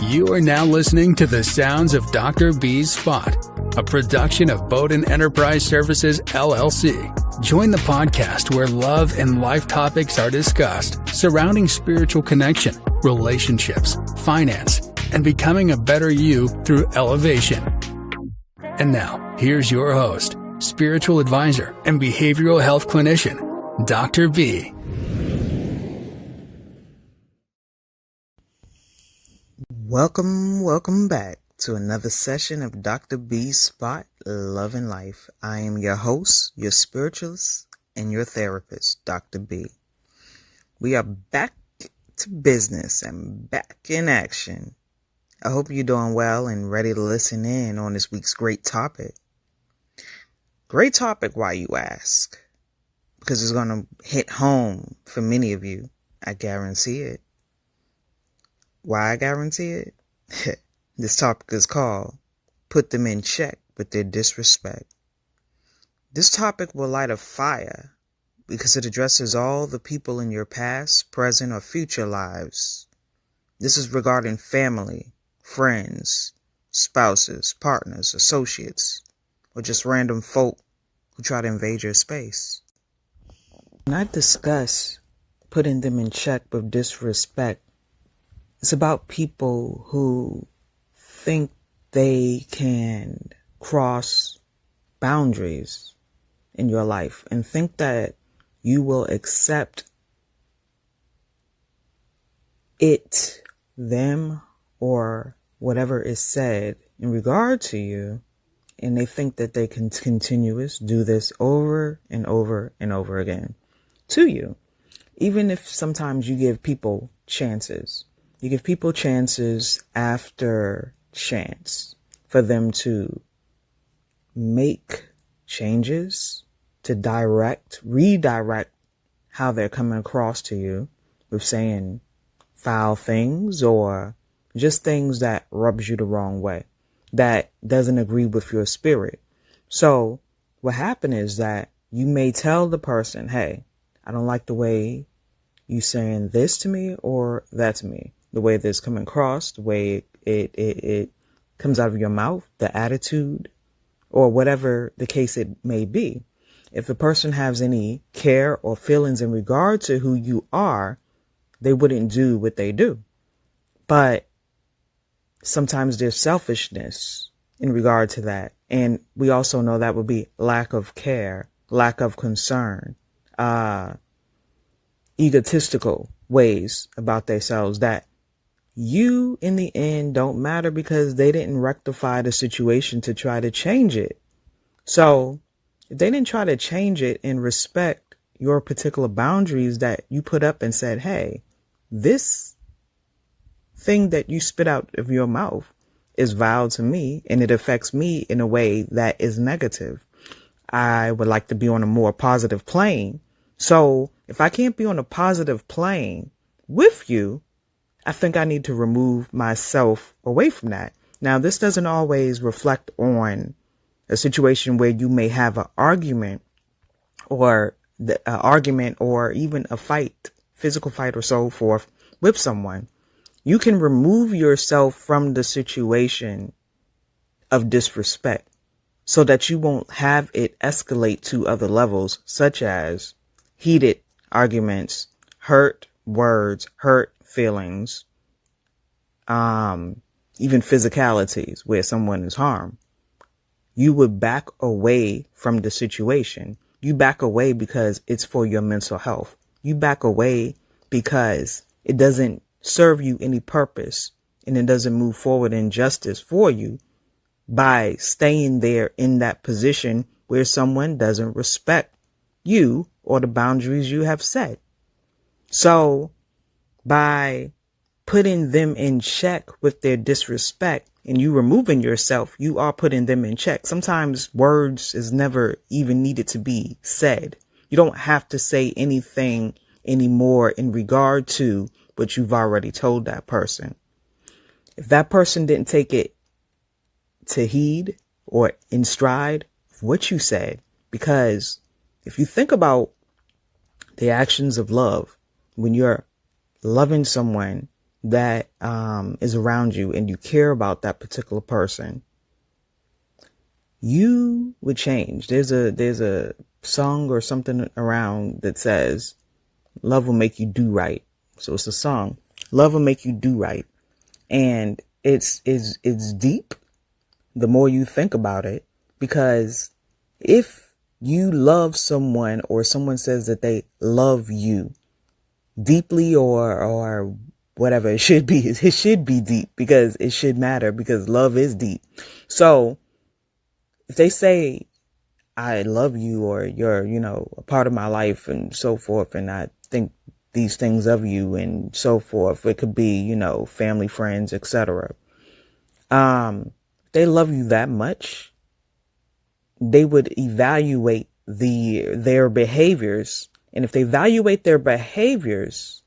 You are now listening to the sounds of Dr. B's Spot, a production of Bowden Enterprise Services, LLC. Join the podcast where love and life topics are discussed surrounding spiritual connection, relationships, finance, and becoming a better you through elevation. And now, here's your host, spiritual advisor and behavioral health clinician, Dr. B. Welcome back to another session of Dr. B's Spot, Love and Life. I am your host, your spiritualist, and your therapist, Dr. B. We are back to business and back in action. I hope you're doing well and ready to listen in on this week's great topic. Great topic, why you ask? Because it's going to hit home for many of you. I guarantee it. Why I guarantee it? This topic is called Put Them in Check with Their Disrespect. This topic will light a fire because it addresses all the people in your past, present, or future lives. This is regarding family, friends, spouses, partners, associates, or just random folk who try to invade your space. When I discuss putting them in check with disrespect, it's about people who think they can cross boundaries in your life and think that you will accept it, them, or whatever is said in regard to you. And they think that they can do this over and over and over again to you. Even if sometimes you give people chances. You give people chances after chance for them to make changes, to redirect how they're coming across to you with saying foul things or just things that rubs you the wrong way, that doesn't agree with your spirit. So what happened is that you may tell the person, hey, I don't like the way you saying this to me or that to me. The way this coming across, the way it comes out of your mouth, the attitude, or whatever the case it may be. If the person has any care or feelings in regard to who you are, they wouldn't do what they do. But sometimes there's selfishness in regard to that. And we also know that would be lack of care, lack of concern, egotistical ways about themselves that you, in the end, don't matter because they didn't rectify the situation to try to change it. So if they didn't try to change it and respect your particular boundaries that you put up and said, hey, this thing that you spit out of your mouth is vile to me and it affects me in a way that is negative. I would like to be on a more positive plane. So if I can't be on a positive plane with you, I think I need to remove myself away from that. Now, this doesn't always reflect on a situation where you may have an argument or even a fight, physical fight or so forth with someone. You can remove yourself from the situation of disrespect so that you won't have it escalate to other levels, such as heated arguments, hurt words, hurt feelings, even physicalities where someone is harmed. You would back away from the situation. You back away because it's for your mental health. You back away because it doesn't serve you any purpose and it doesn't move forward in justice for you by staying there in that position where someone doesn't respect you or the boundaries you have set. So by putting them in check with their disrespect and you removing yourself, you are putting them in check. Sometimes words is never even needed to be said. You don't have to say anything anymore in regard to what you've already told that person. If that person didn't take it to heed or in stride what you said, because if you think about the actions of love, when you're loving someone that is around you and you care about that particular person, you would change. There's a song or something around that says, love will make you do right. So it's a song. Love will make you do right. And it's deep the more you think about it, because if you love someone or someone says that they love you deeply or whatever, it should be deep, because it should matter, because love is deep. So if they say, I love you, or you're, a part of my life and so forth, and I think these things of you and so forth, it could be, family, friends, etc. They love you that much, they would evaluate their behaviors. And if they evaluate their behaviors,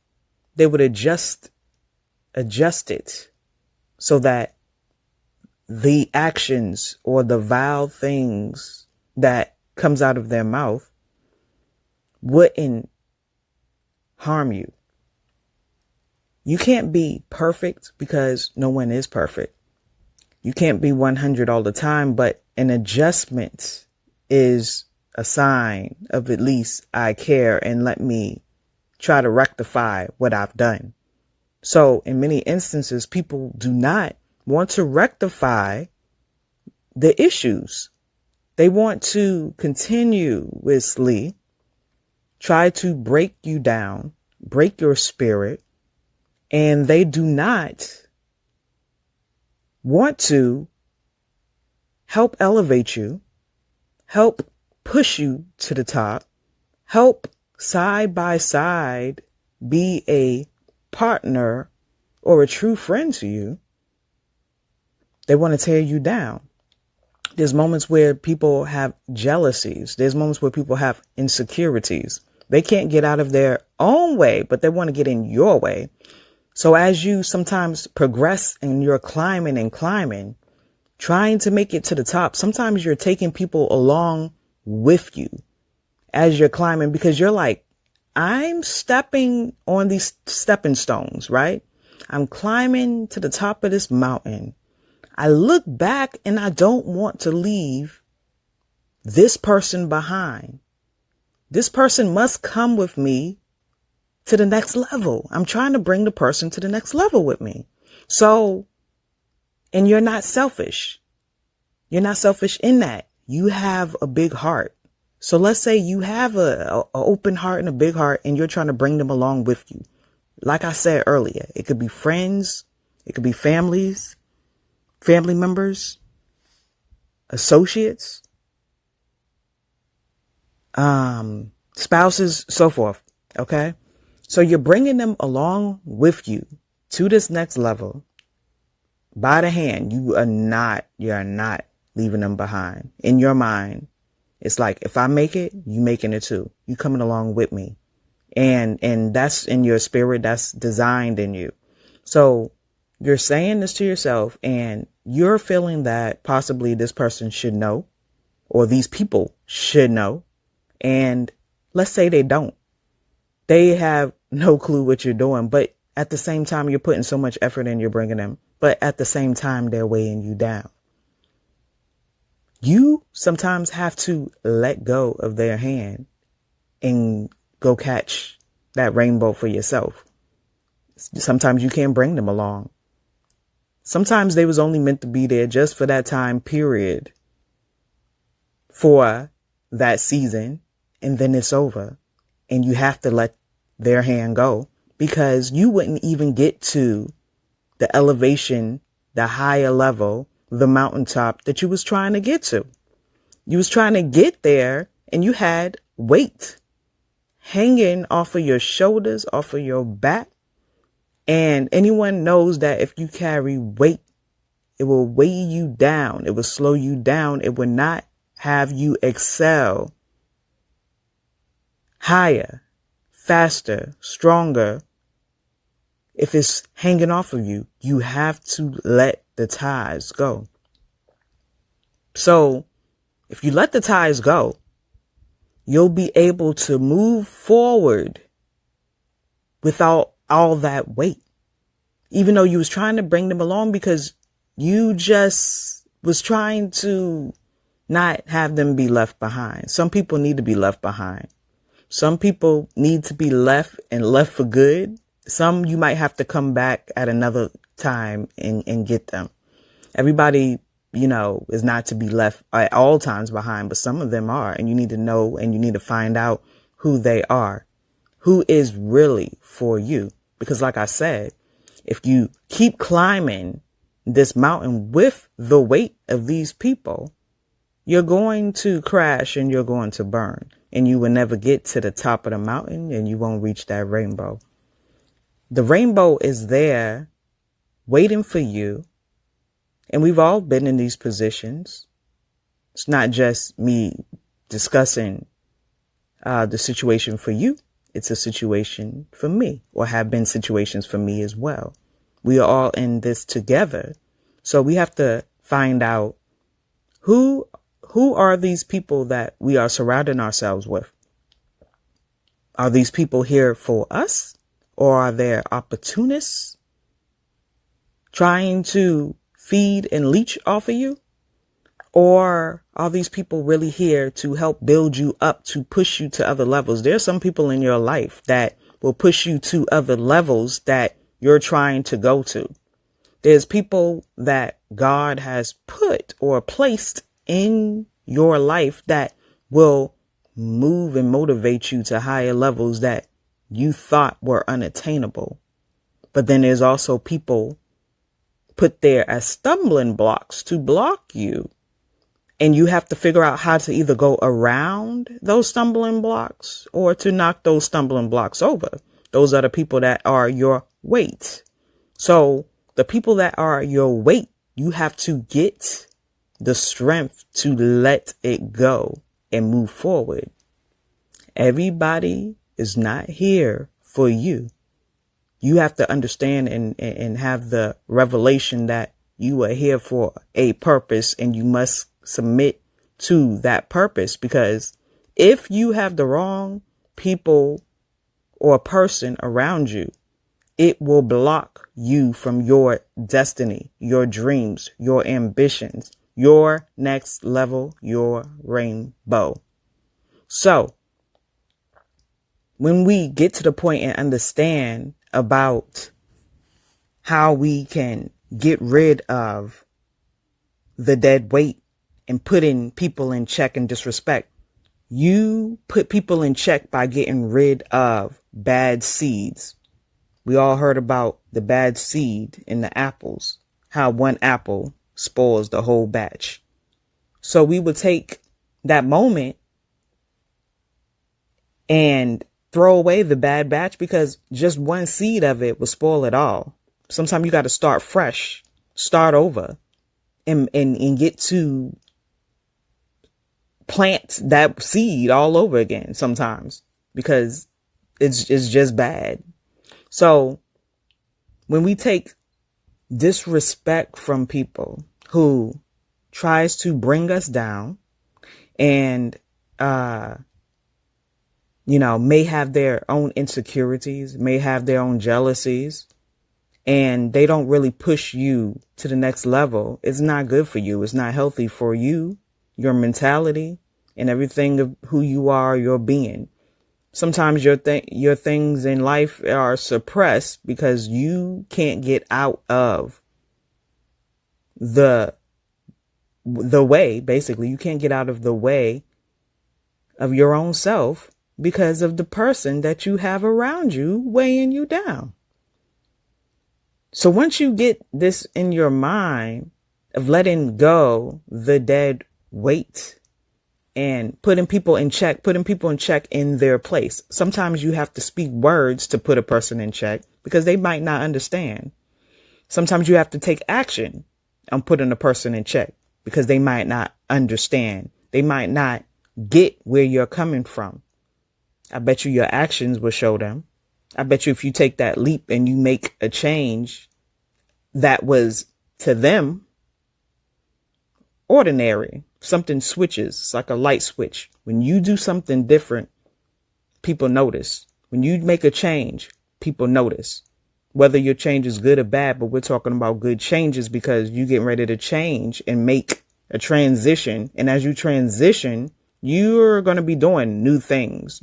they would adjust it so that the actions or the vile things that comes out of their mouth wouldn't harm you. You can't be perfect, because no one is perfect. You can't be 100 all the time, but an adjustment is a sign of, at least, I care and let me try to rectify what I've done. So in many instances, people do not want to rectify the issues. They want to continuously try to break you down, break your spirit, and they do not want to help elevate you, help push you to the top, help side by side be a partner or a true friend to you. They want to tear you down. There's moments where people have jealousies. There's moments where people have insecurities. They can't get out of their own way, but they want to get in your way. So as you sometimes progress and you're climbing, trying to make it to the top, sometimes you're taking people along with you as you're climbing, because you're like, I'm stepping on these stepping stones, right? I'm climbing to the top of this mountain. I look back and I don't want to leave this person behind. This person must come with me to the next level. I'm trying to bring the person to the next level with me. So, and you're not selfish. You're not selfish in that. You have a big heart. So let's say you have a open heart and a big heart, and you're trying to bring them along with you. Like I said earlier, it could be friends, it could be family members, associates, spouses, so forth. Okay. So you're bringing them along with you to this next level by the hand. You're not leaving them behind. In your mind, it's like, if I make it, you making it too. You coming along with me. And that's in your spirit. That's designed in you. So you're saying this to yourself, and you're feeling that possibly this person should know, or these people should know. And let's say they don't. They have no clue what you're doing, but at the same time, you're putting so much effort in, you're bringing them, but at the same time, they're weighing you down. You sometimes have to let go of their hand and go catch that rainbow for yourself. Sometimes you can't bring them along. Sometimes they was only meant to be there just for that time period, for that season, and then it's over. And you have to let their hand go, because you wouldn't even get to the elevation, the higher level, the mountaintop that you was trying to get to. You was trying to get there, and you had weight hanging off of your shoulders, off of your back. And anyone knows that if you carry weight, it will weigh you down. It will slow you down. It will not have you excel higher, faster, stronger. If it's hanging off of you, you have to let the ties go. So if you let the ties go, you'll be able to move forward without all that weight. even though you was trying to bring them along because you just was trying to not have them be left behind. Some people need to be left behind. Some people need to be left and left for good. Some you might have to come back at another time and get them. Everybody, is not to be left at all times behind, but some of them are, and you need to know and you need to find out who they are, who is really for you. Because like I said, if you keep climbing this mountain with the weight of these people, you're going to crash and you're going to burn, and you will never get to the top of the mountain and you won't reach that rainbow. The rainbow is there waiting for you. And we've all been in these positions. It's not just me discussing the situation for you. It's a situation for me, or have been situations for me as well. We are all in this together. So we have to find out who are these people that we are surrounding ourselves with. Are these people here for us, or are they opportunists trying to feed and leech off of you? Or are these people really here to help build you up, to push you to other levels? There are some people in your life that will push you to other levels that you're trying to go to. There's people that God has put or placed in your life that will move and motivate you to higher levels that you thought were unattainable. But then there's also people put there as stumbling blocks to block you. And you have to figure out how to either go around those stumbling blocks or to knock those stumbling blocks over. Those are the people that are your weight. So the people that are your weight, you have to get the strength to let it go and move forward. Everybody is not here for you. You have to understand and have the revelation that you are here for a purpose, and you must submit to that purpose. Because if you have the wrong people or person around you, it will block you from your destiny, your dreams, your ambitions, your next level, your rainbow. So when we get to the point and understand about how we can get rid of the dead weight and putting people in check and disrespect, you put people in check by getting rid of bad seeds. We all heard about the bad seed in the apples, how one apple spoils the whole batch. So we would take that moment and throw away the bad batch, because just one seed of it will spoil it all. Sometimes you got to start fresh, start over, and get to plant that seed all over again sometimes, because it's just bad. So when we take disrespect from people who tries to bring us down and, may have their own insecurities, may have their own jealousies, and they don't really push you to the next level, it's not good for you. It's not healthy for you, your mentality, and everything of who you are, your being. Sometimes your things in life are suppressed because you can't get out of the way. Basically, you can't get out of the way of your own self because of the person that you have around you weighing you down. So once you get this in your mind of letting go the dead weight and putting people in check in their place. Sometimes you have to speak words to put a person in check because they might not understand. Sometimes you have to take action on putting a person in check because they might not understand. They might not get where you're coming from. I bet you your actions will show them. I bet you if you take that leap and you make a change that was to them ordinary, something switches. It's like a light switch. When you do something different, people notice. When you make a change, people notice. whether your change is good or bad, but we're talking about good changes because you're getting ready to change and make a transition. And as you transition, you're going to be doing new things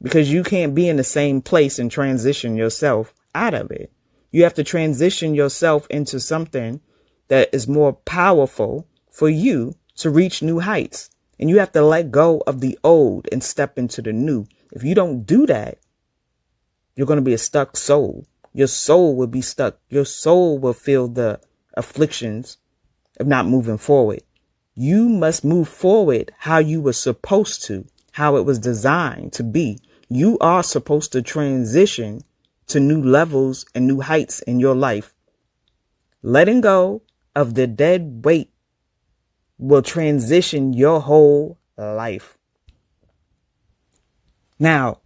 because you can't be in the same place and transition yourself out of it. You have to transition yourself into something that is more powerful for you to reach new heights. And you have to let go of the old and step into the new. If you don't do that, you're going to be a stuck soul. Your soul will be stuck. Your soul will feel the afflictions of not moving forward. You must move forward how you were supposed to, how it was designed to be. You are supposed to transition to new levels and new heights in your life. Letting go of the dead weight will transition your whole life. Now,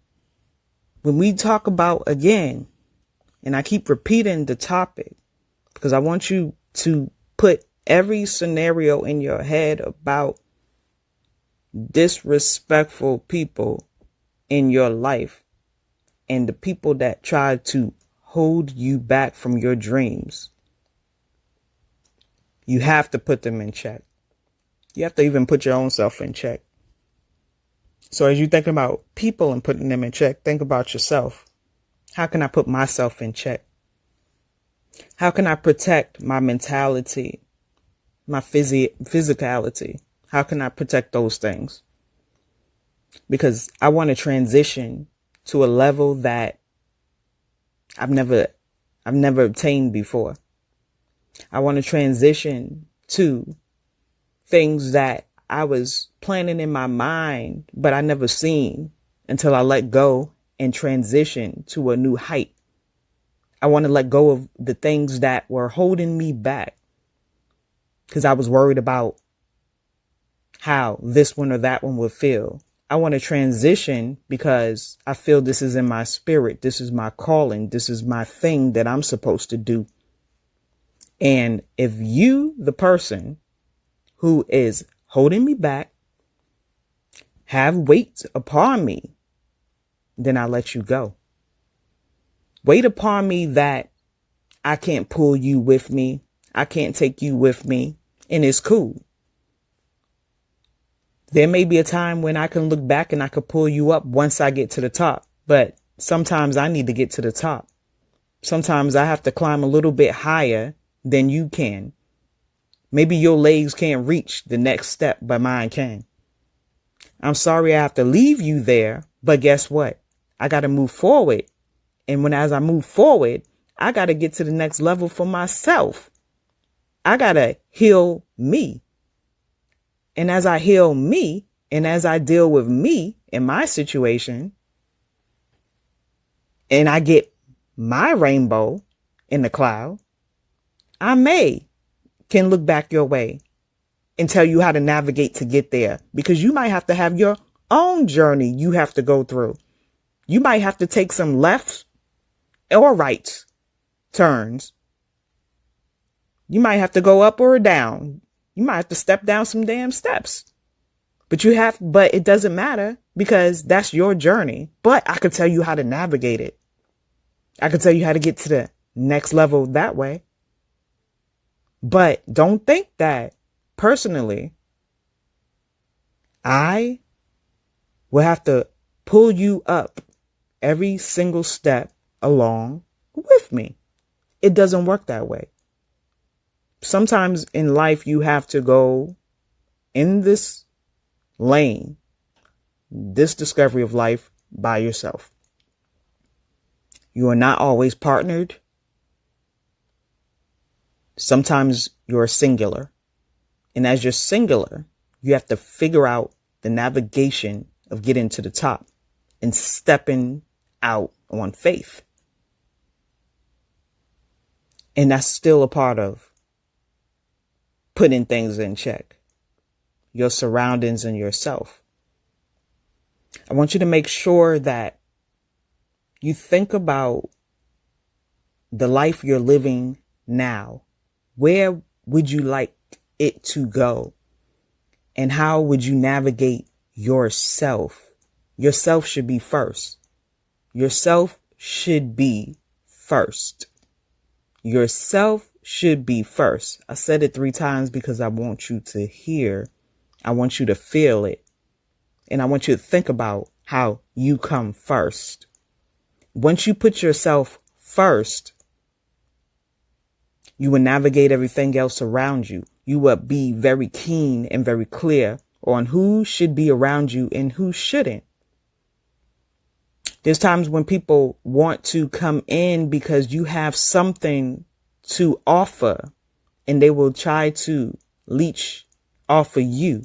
when we talk about, again, and I keep repeating the topic because I want you to put every scenario in your head about disrespectful people in your life and the people that try to hold you back from your dreams. You have to put them in check. You have to even put your own self in check. So as you think about people and putting them in check, think about yourself. How can I put myself in check? How can I protect my mentality, my physicality? How can I protect those things? Because I want to transition to a level that I've never obtained before. I want to transition to things that I was planning in my mind, but I never seen until I let go and transition to a new height. I want to let go of the things that were holding me back because I was worried about how this one or that one would feel. I want to transition because I feel this is in my spirit. This is my calling. This is my thing that I'm supposed to do. And if you, the person who is holding me back, have weight upon me, then I let you go. Weight upon me that I can't pull you with me. I can't take you with me. And it's cool. There may be a time when I can look back and I could pull you up once I get to the top. But sometimes I need to get to the top. Sometimes I have to climb a little bit higher than you can. Maybe your legs can't reach the next step, but mine can. I'm sorry I have to leave you there, but guess what? I got to move forward. And as I move forward, I got to get to the next level for myself. I got to heal me. And as I heal me, and as I deal with me in my situation, and I get my rainbow in the cloud, I can look back your way and tell you how to navigate to get there, because you might have to have your own journey you have to go through. You might have to take some lefts or right turns. You might have to go up or down. You might have to step down some damn steps. But it doesn't matter because that's your journey. But I could tell you how to navigate it. I could tell you how to get to the next level that way. But don't think that personally, I will have to pull you up every single step along with me. It doesn't work that way. Sometimes in life, you have to go in this lane, this discovery of life by yourself. You are not always partnered. Sometimes you're singular. And as you're singular, you have to figure out the navigation of getting to the top and stepping out on faith. And that's still a part of putting things in check, your surroundings and yourself. I want you to make sure that you think about the life you're living now. Where would you like it to go? And how would you navigate yourself? Yourself should be first. Yourself should be first. Yourself should be first. I said it 3 times because I want you to hear. I want you to feel it. And I want you to think about how you come first. Once you put yourself first, you will navigate everything else around you. You will be very keen and very clear on who should be around you and who shouldn't. There's times when people want to come in because you have something to offer, and they will try to leech off of you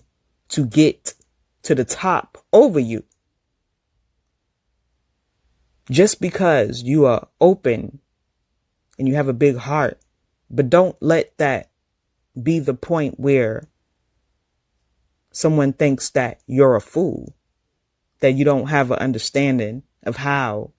to get to the top over you. Just because you are open and you have a big heart, but don't let that be the point where someone thinks that you're a fool, that you don't have an understanding of how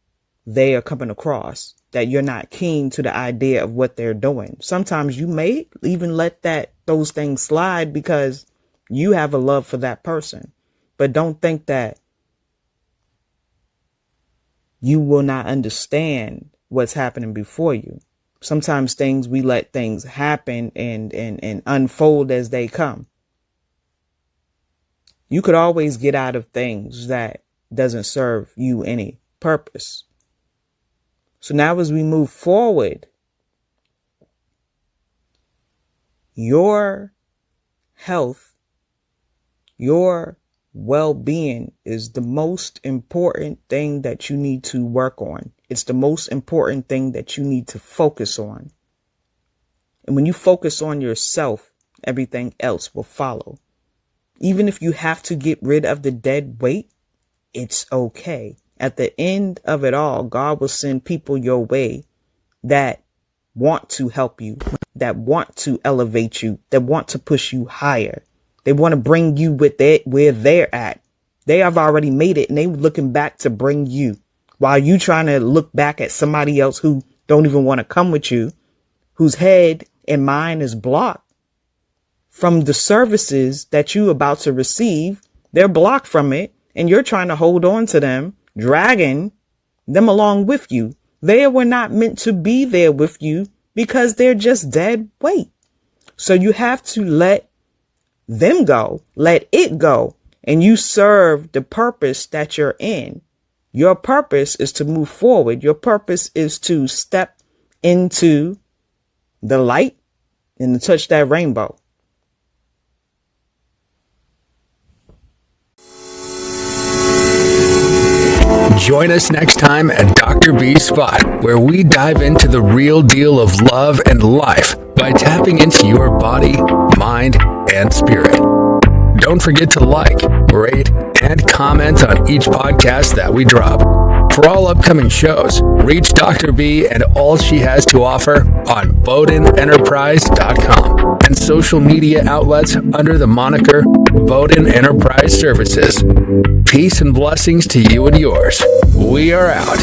they are coming across, that you're not keen to the idea of what they're doing. Sometimes you may even let those things slide because you have a love for that person. But don't think that you will not understand what's happening before you. Sometimes we let things happen and unfold as they come. You could always get out of things that doesn't serve you any purpose. So now as we move forward, your health, your well-being is the most important thing that you need to work on. It's the most important thing that you need to focus on. And when you focus on yourself, everything else will follow. Even if you have to get rid of the dead weight, it's okay. At the end of it all, God will send people your way that want to help you, that want to elevate you, that want to push you higher. They want to bring you where they're at. They have already made it, and they looking back to bring you, while you trying to look back at somebody else who don't even want to come with you, whose head and mind is blocked from the services that you about to receive. They're blocked from it, and you're trying to hold on to them, dragging them along with you. They were not meant to be there with you because they're just dead weight. So you have to let them go, let it go, and you serve the purpose that you're in. Your purpose is to move forward. Your purpose is to step into the light and to touch that rainbow. Join us next time at Dr. B's Spot, where we dive into the real deal of love and life by tapping into your body, mind, and spirit. Don't forget to like, rate, and comment on each podcast that we drop. For all upcoming shows, reach Dr. B and all she has to offer on BowdenEnterprise.com and social media outlets under the moniker Bowden Enterprise Services. Peace and blessings to you and yours. We are out.